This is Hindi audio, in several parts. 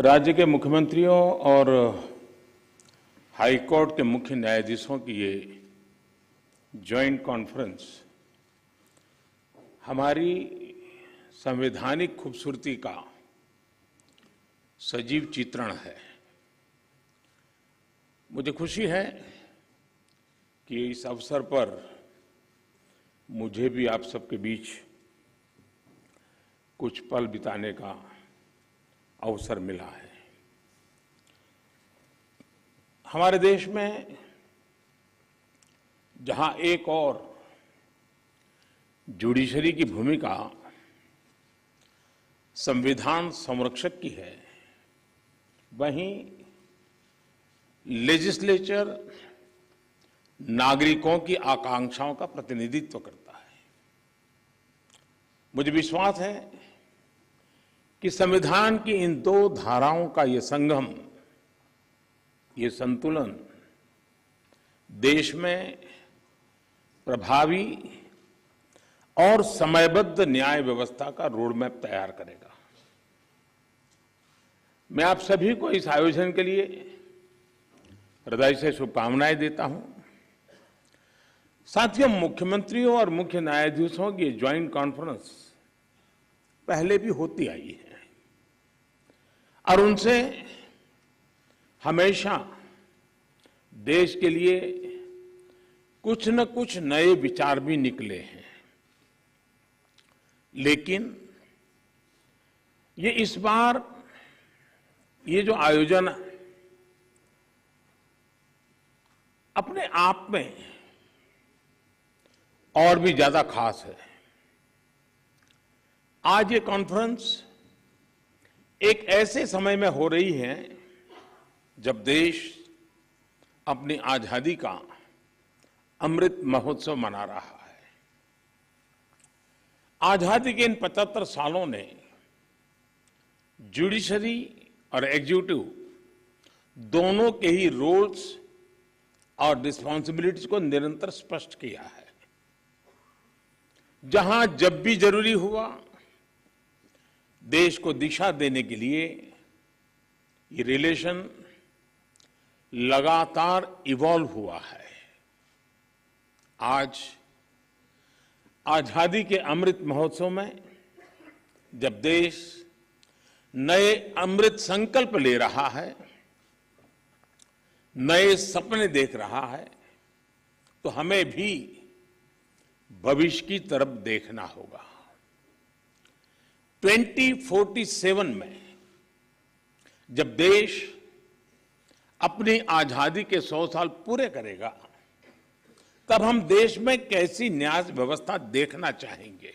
राज्य के मुख्यमंत्रियों और हाई कोर्ट के मुख्य न्यायाधीशों की ये जॉइंट कॉन्फ्रेंस हमारी संवैधानिक खूबसूरती का सजीव चित्रण है। मुझे खुशी है कि इस अवसर पर मुझे भी आप सबके बीच कुछ पल बिताने का अवसर मिला है। हमारे देश में जहां एक और जुडिशरी की भूमिका संविधान संरक्षक की है, वहीं लेजिस्लेचर नागरिकों की आकांक्षाओं का प्रतिनिधित्व करता है। मुझे विश्वास है कि संविधान की इन दो धाराओं का ये संगम, ये संतुलन देश में प्रभावी और समयबद्ध न्याय व्यवस्था का रोडमैप तैयार करेगा। मैं आप सभी को इस आयोजन के लिए हृदय से शुभकामनाएं देता हूं। साथियों, मुख्यमंत्रियों और मुख्य न्यायाधीशों की ज्वाइंट कॉन्फ्रेंस पहले भी होती आई है और उनसे हमेशा देश के लिए कुछ न कुछ नए विचार भी निकले हैं। लेकिन ये इस बार ये जो आयोजन अपने आप में और भी ज्यादा खास है। आज ये कॉन्फ्रेंस एक ऐसे समय में हो रही है जब देश अपनी आजादी का अमृत महोत्सव मना रहा है। आजादी के इन 75 सालों ने जुडिशरी और एग्जीक्यूटिव दोनों के ही रोल्स और रिस्पॉन्सिबिलिटीज को निरंतर स्पष्ट किया है। जहां जब भी जरूरी हुआ, देश को दिशा देने के लिए ये रिलेशन लगातार इवॉल्व हुआ है। आज आजादी के अमृत महोत्सव में जब देश नए अमृत संकल्प ले रहा है, नए सपने देख रहा है, तो हमें भी भविष्य की तरफ देखना होगा। 2047 में जब देश अपनी आजादी के 100 साल पूरे करेगा, तब हम देश में कैसी न्याय व्यवस्था देखना चाहेंगे।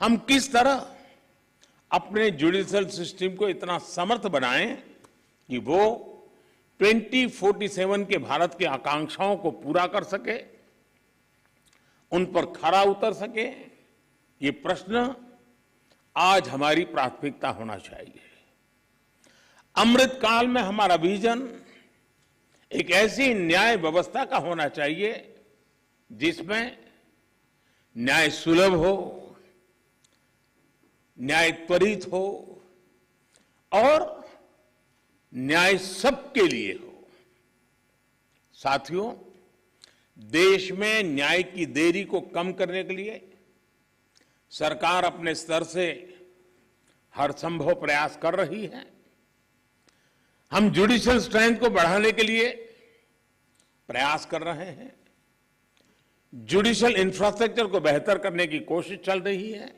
हम किस तरह अपने जुडिशियल सिस्टम को इतना समर्थ बनाएं कि वो 2047 के भारत की आकांक्षाओं को पूरा कर सके, उन पर खरा उतर सके। ये प्रश्न आज हमारी प्राथमिकता होना चाहिए। अमृत काल में हमारा विजन एक ऐसी न्याय व्यवस्था का होना चाहिए जिसमें न्याय सुलभ हो, न्याय त्वरित हो और न्याय सबके लिए हो। साथियों, देश में न्याय की देरी को कम करने के लिए सरकार अपने स्तर से हर संभव प्रयास कर रही है। हम जुडिशियल स्ट्रेंथ को बढ़ाने के लिए प्रयास कर रहे हैं। जुडिशियल इंफ्रास्ट्रक्चर को बेहतर करने की कोशिश चल रही है।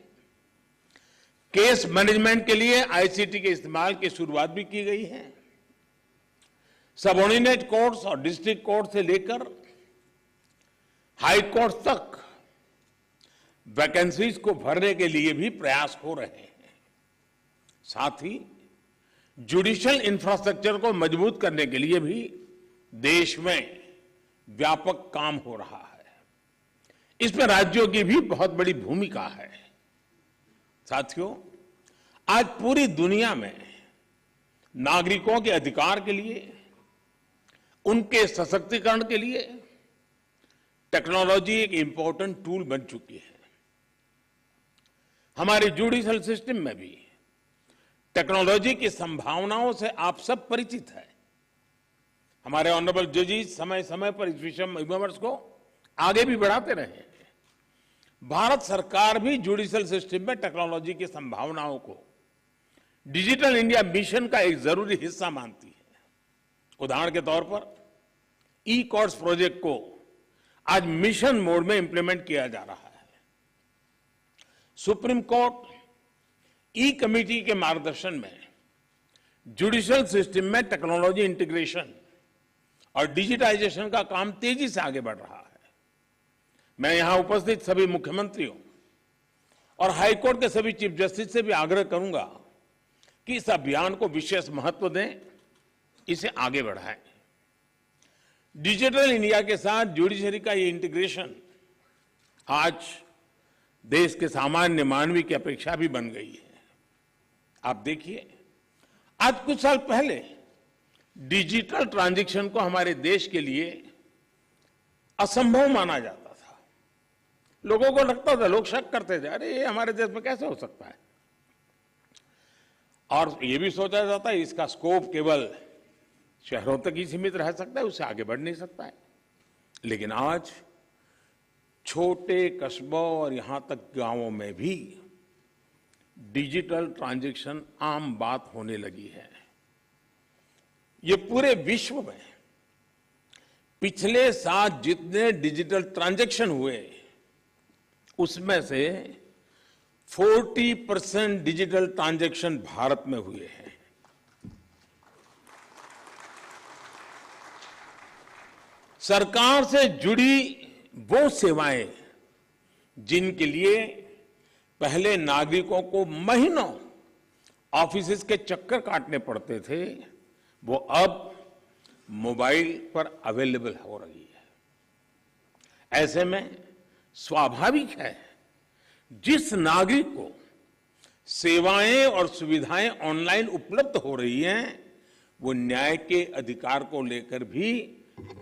केस मैनेजमेंट के लिए आईसीटी के इस्तेमाल की शुरुआत भी की गई है। सबऑर्डिनेट कोर्ट्स और डिस्ट्रिक्ट कोर्ट से लेकर हाई कोर्ट तक वैकेंसीज को भरने के लिए भी प्रयास हो रहे हैं। साथ ही जुडिशियल इंफ्रास्ट्रक्चर को मजबूत करने के लिए भी देश में व्यापक काम हो रहा है। इसमें राज्यों की भी बहुत बड़ी भूमिका है। साथियों, आज पूरी दुनिया में नागरिकों के अधिकार के लिए, उनके सशक्तिकरण के लिए टेक्नोलॉजी एक इंपॉर्टेंट टूल बन चुकी है। हमारे जुडिशियल सिस्टम में भी टेक्नोलॉजी की संभावनाओं से आप सब परिचित हैं। हमारे ऑनरेबल जजेस समय समय पर इस विषय को आगे भी बढ़ाते रहे हैं। भारत सरकार भी जुडिशियल सिस्टम में टेक्नोलॉजी की संभावनाओं को डिजिटल इंडिया मिशन का एक जरूरी हिस्सा मानती है। उदाहरण के तौर पर ई कोर्ट्स प्रोजेक्ट को आज मिशन मोड में इंप्लीमेंट किया जा रहा है। सुप्रीम कोर्ट ई कमेटी के मार्गदर्शन में जुडिशियल सिस्टम में टेक्नोलॉजी इंटीग्रेशन और डिजिटाइजेशन का काम तेजी से आगे बढ़ रहा है। मैं यहां उपस्थित सभी मुख्यमंत्रियों और हाईकोर्ट के सभी चीफ जस्टिस से भी आग्रह करूंगा कि इस अभियान को विशेष महत्व दें, इसे आगे बढ़ाएं। डिजिटल इंडिया के साथ जुडिशरी का ये इंटीग्रेशन आज देश के सामान्य मानवी की अपेक्षा भी बन गई है। आप देखिए, आज कुछ साल पहले डिजिटल ट्रांजैक्शन को हमारे देश के लिए असंभव माना जाता था। लोगों को लगता था, लोग शक करते थे, अरे ये हमारे देश में कैसे हो सकता है। और ये भी सोचा जाता है इसका स्कोप केवल शहरों तक ही सीमित रह सकता है, उससे आगे बढ़ नहीं सकता है। लेकिन आज छोटे कस्बों और यहां तक गांवों में भी डिजिटल ट्रांजैक्शन आम बात होने लगी है। ये पूरे विश्व में पिछले साल जितने डिजिटल ट्रांजैक्शन हुए उसमें से 40% डिजिटल ट्रांजैक्शन भारत में हुए हैं। सरकार से जुड़ी वो सेवाएं जिनके लिए पहले नागरिकों को महीनों ऑफिस के चक्कर काटने पड़ते थे, वो अब मोबाइल पर अवेलेबल हो रही है। ऐसे में स्वाभाविक है जिस नागरिक को सेवाएं और सुविधाएं ऑनलाइन उपलब्ध हो रही हैं, वो न्याय के अधिकार को लेकर भी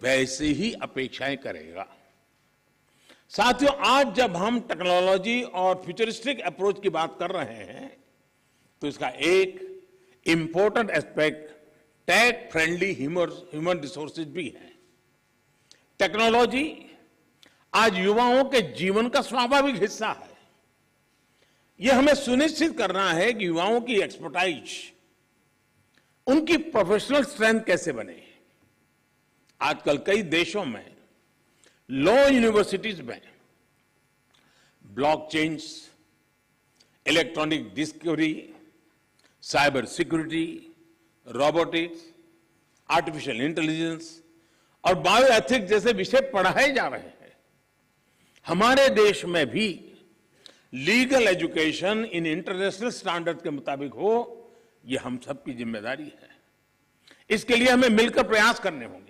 वैसे ही अपेक्षाएं करेगा। साथियों, आज जब हम टेक्नोलॉजी और फ्यूचरिस्टिक अप्रोच की बात कर रहे हैं तो इसका एक important aspect tech friendly human resources भी है। टेक्नोलॉजी आज युवाओं के जीवन का स्वाभाविक हिस्सा है। यह हमें सुनिश्चित करना है कि युवाओं की एक्सपर्टाइज, उनकी प्रोफेशनल स्ट्रेंथ कैसे बने। आजकल कई देशों में लॉ यूनिवर्सिटीज में blockchains, electronic discovery, cyber security, robotics, artificial intelligence और बायोएथिक्स जैसे विषय पढ़ाए जा रहे हैं। हमारे देश में भी legal education in international standard के मुताबिक हो, यह हम सबकी जिम्मेदारी है। इसके लिए हमें मिलकर प्रयास करने होंगे।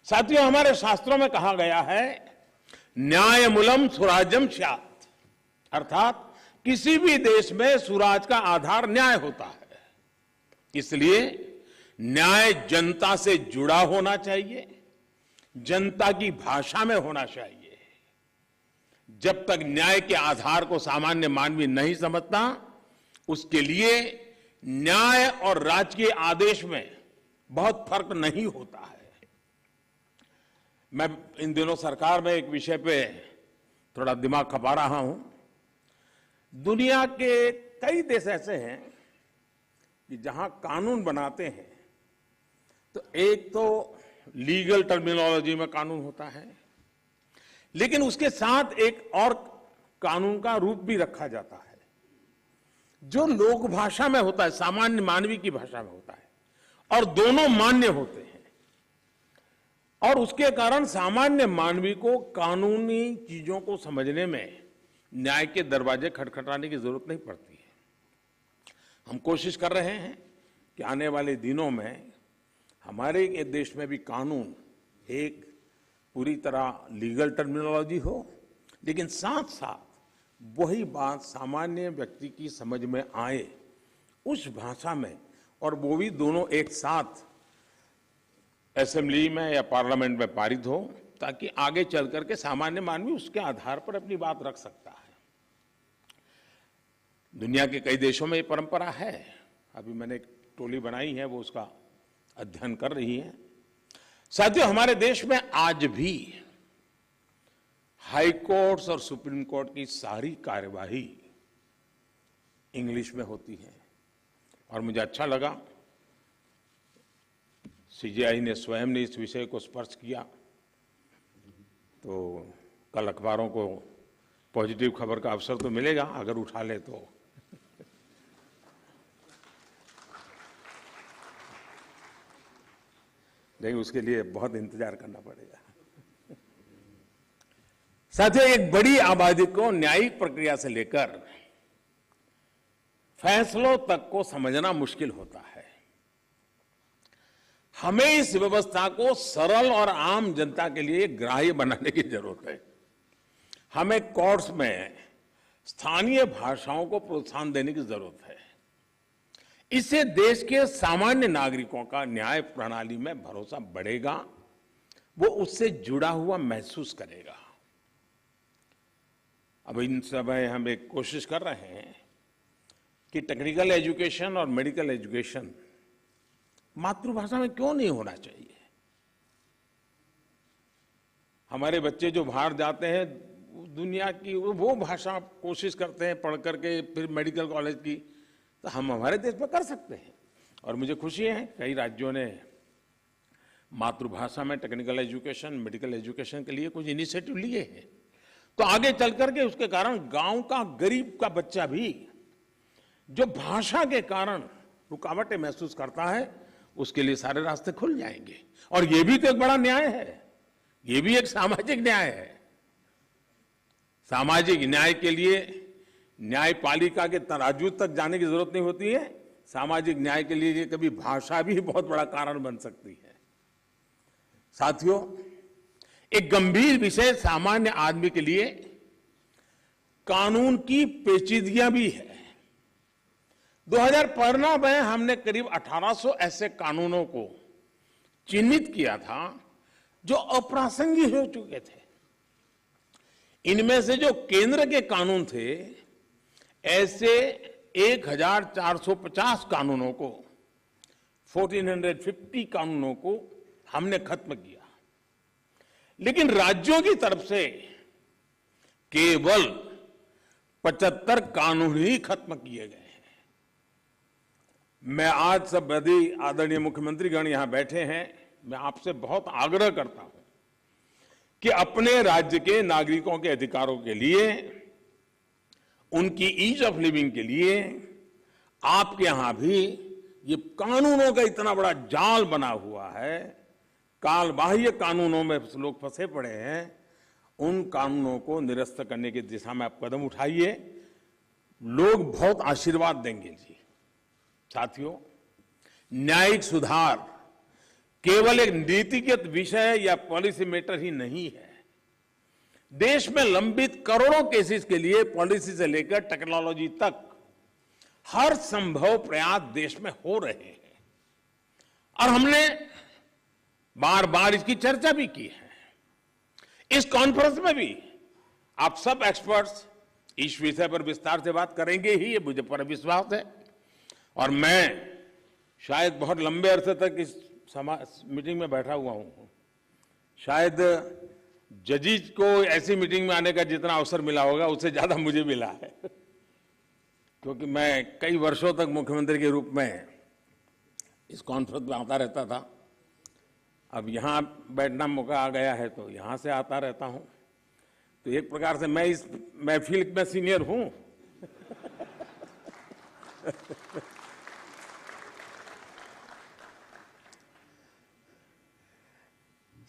साथियों, हमारे शास्त्रों में कहा गया है, न्यायमूलम सुराज्यम स्यात्, अर्थात किसी भी देश में सुराज का आधार न्याय होता है। इसलिए न्याय जनता से जुड़ा होना चाहिए, जनता की भाषा में होना चाहिए। जब तक न्याय के आधार को सामान्य मानवी नहीं समझता, उसके लिए न्याय और राजकीय आदेश में बहुत फर्क नहीं होता है। मैं इन दिनों सरकार में एक विषय पे थोड़ा दिमाग खपा रहा हूं। दुनिया के कई देश ऐसे हैं कि जहां कानून बनाते हैं तो एक तो लीगल टर्मिनोलॉजी में कानून होता है, लेकिन उसके साथ एक और कानून का रूप भी रखा जाता है जो लोक भाषा में होता है, सामान्य मानवी की भाषा में होता है, और दोनों मान्य होते हैं। और उसके कारण सामान्य मानवी को कानूनी चीजों को समझने में न्याय के दरवाजे खटखटाने की जरूरत नहीं पड़ती है। हम कोशिश कर रहे हैं कि आने वाले दिनों में हमारे देश में भी कानून एक पूरी तरह लीगल टर्मिनोलॉजी हो, लेकिन साथ साथ वही बात सामान्य व्यक्ति की समझ में आए उस भाषा में, और वो भी दोनों एक साथ असेंबली में या पार्लियामेंट में पारित हो, ताकि आगे चल करके सामान्य मानवी उसके आधार पर अपनी बात रख सकता है। दुनिया के कई देशों में ये परंपरा है। अभी मैंने एक टोली बनाई है, वो उसका अध्ययन कर रही है। साथियों, हमारे देश में आज भी हाई कोर्ट्स और सुप्रीम कोर्ट की सारी कार्यवाही इंग्लिश में होती है और मुझे अच्छा लगा सीजेआई ने स्वयं ने इस विषय को स्पर्श किया। तो कल अखबारों को पॉजिटिव खबर का अवसर तो मिलेगा अगर उठा ले तो। लेकिन उसके लिए बहुत इंतजार करना पड़ेगा। साथियों, एक बड़ी आबादी को न्यायिक प्रक्रिया से लेकर फैसलों तक को समझना मुश्किल होता है। हमें इस व्यवस्था को सरल और आम जनता के लिए ग्राह्य बनाने की जरूरत है। हमें कोर्ट्स में स्थानीय भाषाओं को प्रोत्साहन देने की जरूरत है। इससे देश के सामान्य नागरिकों का न्याय प्रणाली में भरोसा बढ़ेगा, वो उससे जुड़ा हुआ महसूस करेगा। अब इन समय हम एक कोशिश कर रहे हैं कि टेक्निकल एजुकेशन और मेडिकल एजुकेशन मातृभाषा में क्यों नहीं होना चाहिए। हमारे बच्चे जो बाहर जाते हैं दुनिया की वो भाषा कोशिश करते हैं पढ़ करके फिर मेडिकल कॉलेज की, तो हम हमारे देश में कर सकते हैं। और मुझे खुशी है कई राज्यों ने मातृभाषा में टेक्निकल एजुकेशन, मेडिकल एजुकेशन के लिए कुछ इनिशिएटिव लिए हैं। तो आगे चल करके उसके कारण गांव का गरीब का बच्चा भी जो भाषा के कारण रुकावटें महसूस करता है, उसके लिए सारे रास्ते खुल जाएंगे। और ये भी तो एक बड़ा न्याय है, ये भी एक सामाजिक न्याय है। सामाजिक न्याय के लिए न्यायपालिका के तराजू तक जाने की जरूरत नहीं होती है। सामाजिक न्याय के लिए कभी भाषा भी बहुत बड़ा कारण बन सकती है। साथियों, एक गंभीर विषय सामान्य आदमी के लिए कानून की पेचीदगियां भी है। 2015 में हमने करीब 1800 ऐसे कानूनों को चिन्हित किया था जो अप्रासंगिक हो चुके थे। इनमें से जो केंद्र के कानून थे, ऐसे 1450 कानूनों को, 1450 कानूनों को हमने खत्म किया। लेकिन राज्यों की तरफ से केवल 75 कानून ही खत्म किए गए हैं। मैं आज सब बड़ी आदरणीय मुख्यमंत्रीगण यहां बैठे हैं, मैं आपसे बहुत आग्रह करता हूं कि अपने राज्य के नागरिकों के अधिकारों के लिए, उनकी ईज ऑफ लिविंग के लिए आपके यहां भी ये कानूनों का इतना बड़ा जाल बना हुआ है, काल बाह्य कानूनों में लोग फंसे पड़े हैं, उन कानूनों को निरस्त करने की दिशा में आप कदम उठाइए। लोग बहुत आशीर्वाद देंगे जी। साथियों, न्यायिक सुधार केवल एक नीतिगत विषय या पॉलिसी मैटर ही नहीं है। देश में लंबित करोड़ों केसेस के लिए पॉलिसी से लेकर टेक्नोलॉजी तक हर संभव प्रयास देश में हो रहे हैं और हमने बार बार इसकी चर्चा भी की है। इस कॉन्फ्रेंस में भी आप सब एक्सपर्ट्स इस विषय पर विस्तार से बात करेंगे ही, ये मुझे पर विश्वास है। और मैं शायद बहुत लंबे अरसे तक इस मीटिंग में बैठा हुआ हूं। शायद जजीज को ऐसी मीटिंग में आने का जितना अवसर मिला होगा उससे ज्यादा मुझे मिला है, क्योंकि मैं कई वर्षों तक मुख्यमंत्री के रूप में इस कॉन्फ्रेंस में आता रहता था। अब यहां बैठना मौका आ गया है तो यहां से आता रहता हूं। तो एक प्रकार से मैं इस महफिल में सीनियर हूं।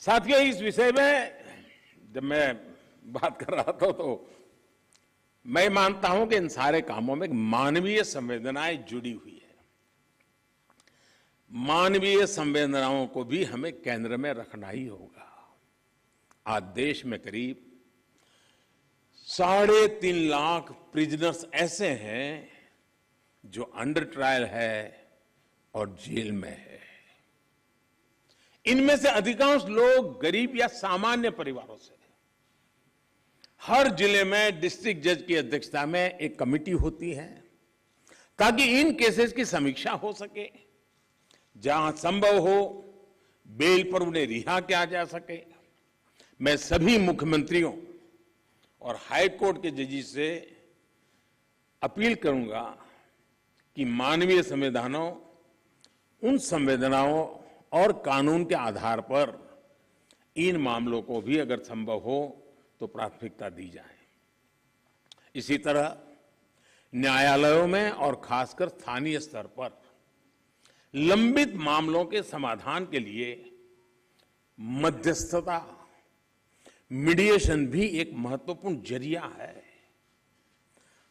साथियों, इस विषय में जब मैं बात कर रहा था तो मैं मानता हूं कि इन सारे कामों में मानवीय संवेदनाएं जुड़ी हुई है। मानवीय संवेदनाओं को भी हमें केंद्र में रखना ही होगा। आज देश में करीब 3.5 लाख प्रिजनर्स ऐसे हैं जो अंडर ट्रायल है और जेल में है। इनमें से अधिकांश लोग गरीब या सामान्य परिवारों से। हर जिले में डिस्ट्रिक्ट जज की अध्यक्षता में एक कमेटी होती है। ताकि इन केसेस की समीक्षा हो सके, जहां संभव हो बेल पर उन्हें रिहा किया जा सके। मैं सभी मुख्यमंत्रियों और हाई कोर्ट के जजेस से अपील करूंगा कि मानवीय संवेदनाओं, उन संवेदनाओं और कानून के आधार पर इन मामलों को भी अगर संभव हो तो प्राथमिकता दी जाए। इसी तरह न्यायालयों में और खासकर स्थानीय स्तर पर लंबित मामलों के समाधान के लिए मध्यस्थता, मीडिएशन भी एक महत्वपूर्ण जरिया है।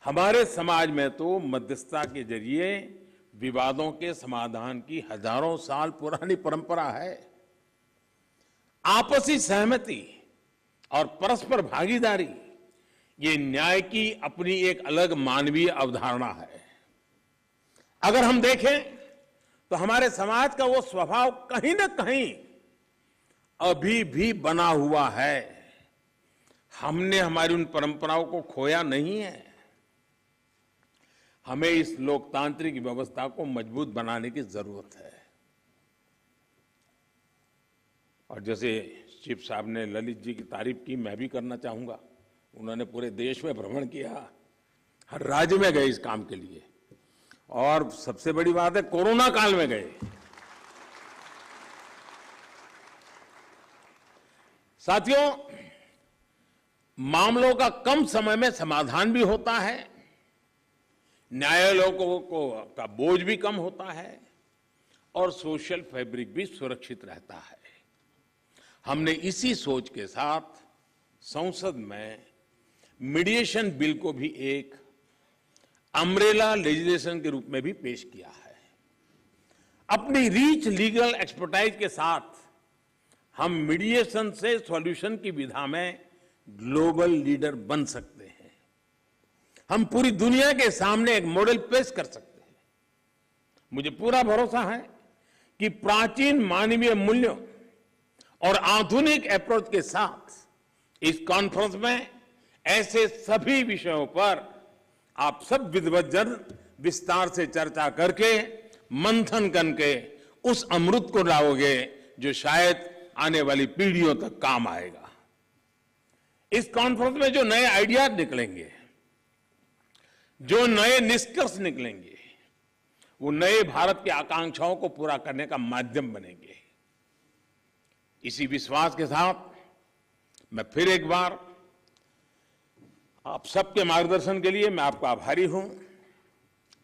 हमारे समाज में तो मध्यस्थता के जरिए विवादों के समाधान की हजारों साल पुरानी परंपरा है। आपसी सहमति और परस्पर भागीदारी, ये न्याय की अपनी एक अलग मानवीय अवधारणा है। अगर हम देखें तो हमारे समाज का वो स्वभाव कहीं ना कहीं अभी भी बना हुआ है। हमने हमारी उन परंपराओं को खोया नहीं है। हमें इस लोकतांत्रिक व्यवस्था को मजबूत बनाने की जरूरत है। और जैसे चीफ साहब ने ललित जी की तारीफ की, मैं भी करना चाहूंगा। उन्होंने पूरे देश में भ्रमण किया, हर राज्य में गए इस काम के लिए, और सबसे बड़ी बात है कोरोना काल में गए। साथियों, मामलों का कम समय में समाधान भी होता है, न्यायालयों का बोझ भी कम होता है और सोशल फैब्रिक भी सुरक्षित रहता है। हमने इसी सोच के साथ संसद में मीडिएशन बिल को भी एक अम्ब्रेला लेजिस्लेशन के रूप में भी पेश किया है। अपनी रीच लीगल एक्सपर्टाइज के साथ हम मीडिएशन से सॉल्यूशन की विधा में ग्लोबल लीडर बन सकते हैं। हम पूरी दुनिया के सामने एक मॉडल पेश कर सकते हैं। मुझे पूरा भरोसा है कि प्राचीन मानवीय मूल्यों और आधुनिक अप्रोच के साथ इस कॉन्फ्रेंस में ऐसे सभी विषयों पर आप सब विद्वज्जन विस्तार से चर्चा करके, मंथन करके उस अमृत को लाओगे जो शायद आने वाली पीढ़ियों तक काम आएगा। इस कॉन्फ्रेंस में जो नए आइडियाज निकलेंगे, जो नए निष्कर्ष निकलेंगे, वो नए भारत की आकांक्षाओं को पूरा करने का माध्यम बनेंगे। इसी विश्वास के साथ मैं फिर एक बार आप सबके मार्गदर्शन के लिए मैं आपका आभारी हूं,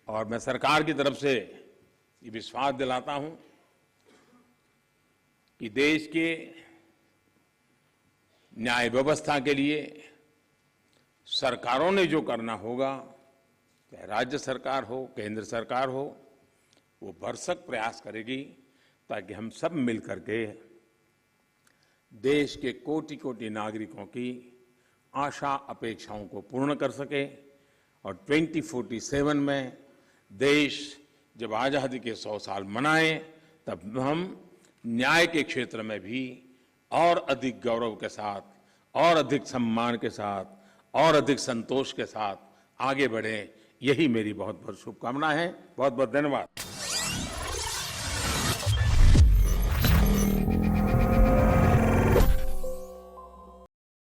और मैं सरकार की तरफ से ये विश्वास दिलाता हूं कि देश के न्याय व्यवस्था के लिए सरकारों ने जो करना होगा, चाहे राज्य सरकार हो, केंद्र सरकार हो, वो भरसक प्रयास करेगी ताकि हम सब मिलकर के देश के कोटि कोटि नागरिकों की आशा अपेक्षाओं को पूर्ण कर सके। और 2047 में देश जब आजादी के 100 साल मनाए, तब हम न्याय के क्षेत्र में भी और अधिक गौरव के साथ, और अधिक सम्मान के साथ, और अधिक संतोष के साथ आगे बढ़े। यही मेरी बहुत बहुत शुभकामना है। बहुत बहुत धन्यवाद।